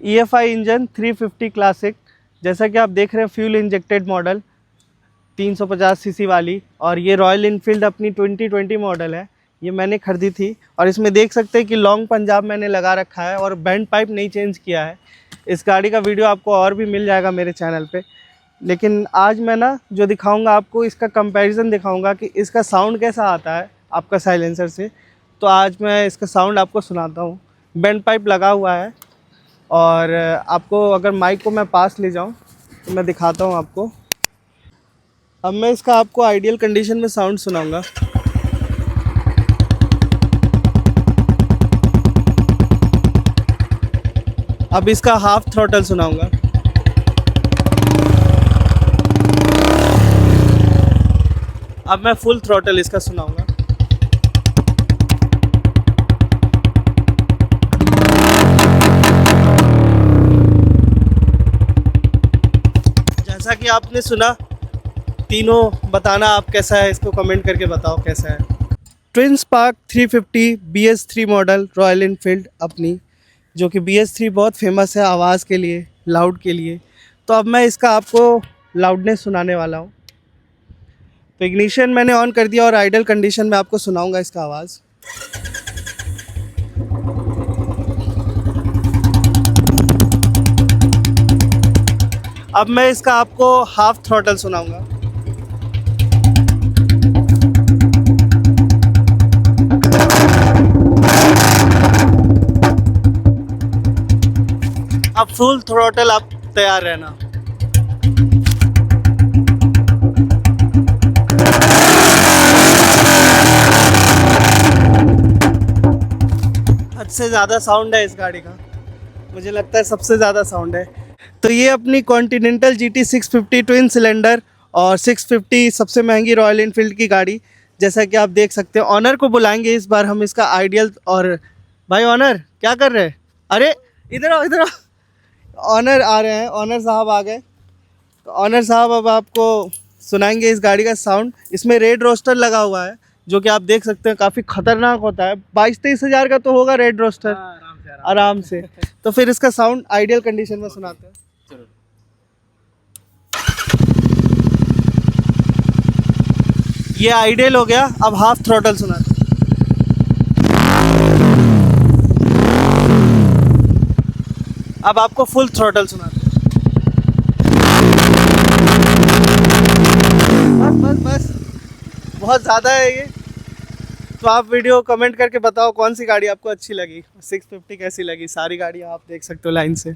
EFI engine 350 classic, जैसा कि आप देख रहे हैं फ्यूल इंजेक्टेड मॉडल 350 सीसी वाली। और ये रॉयल इनफील्ड अपनी 2020 मॉडल है, ये मैंने ख़रीदी थी। और इसमें देख सकते हैं कि लॉन्ग पंजाब मैंने लगा रखा है और बैंड पाइप नहीं चेंज किया है। इस गाड़ी का वीडियो आपको और भी मिल जाएगा मेरे चैनल पे, लेकिन आज मैं ना जो दिखाऊंगा आपको, इसका कंपैरिजन दिखाऊंगा कि इसका साउंड कैसा आता है आपका साइलेंसर से। तो आज मैं इसका साउंड आपको सुनाता हूँ। बैंड पाइप लगा हुआ है और आपको अगर माइक को मैं पास ले जाऊँ तो मैं दिखाता हूँ आपको। अब मैं इसका आपको आइडियल कंडीशन में साउंड सुनाऊंगा। अब इसका हाफ थ्रॉटल सुनाऊंगा। अब मैं फुल थ्रॉटल इसका सुनाऊंगा। जैसा कि आपने सुना, तीनों बताना आप कैसा है, इसको कमेंट करके बताओ कैसा है। Twin spark 350 BS3 model royal Enfield अपनी, जो कि BS3 बहुत फेमस है आवाज़ के लिए, लाउड के लिए। तो अब मैं इसका आपको लाउडनेस सुनाने वाला हूँ। तो इग्निशन मैंने ऑन कर दिया और आइडल कंडीशन में आपको सुनाऊंगा इसका आवाज़। अब मैं इसका आपको हाफ थ्रॉटल सुनाऊंगा। अब फुल थ्रॉटल, आप तैयार रहना। हद से ज़्यादा साउंड है इस गाड़ी का, मुझे लगता है सबसे ज़्यादा साउंड है। तो ये अपनी कॉन्टिनेंटल GT 650 ट्विन सिलेंडर और 650 सबसे महंगी रॉयल इनफील्ड की गाड़ी, जैसा कि आप देख सकते हैं। ऑनर को बुलाएंगे इस बार हम इसका आइडियल। और भाई ऑनर क्या कर रहे हैं? अरे इधर आओ, इधर आओ। ऑनर आ रहे हैं, ऑनर साहब आ गए। तो ऑनर साहब अब आपको सुनाएंगे इस गाड़ी का साउंड। इसमें रेड रोस्टर लगा हुआ है, जो कि आप देख सकते हैं काफ़ी खतरनाक होता है। 22-23 हज़ार का तो होगा रेड रोस्टर, आराम से। तो फिर इसका साउंड आइडियल कंडीशन में सुनाते हैं। ये आइडियल हो गया, अब हाफ थ्रॉटल सुनाते हैं। अब आपको फुल थ्रॉटल सुनाते हैं। बस बस बस, बहुत ज़्यादा है ये। तो आप वीडियो कमेंट करके बताओ कौन सी गाड़ी आपको अच्छी लगी, 650 कैसी लगी। सारी गाड़ियाँ आप देख सकते हो लाइन से।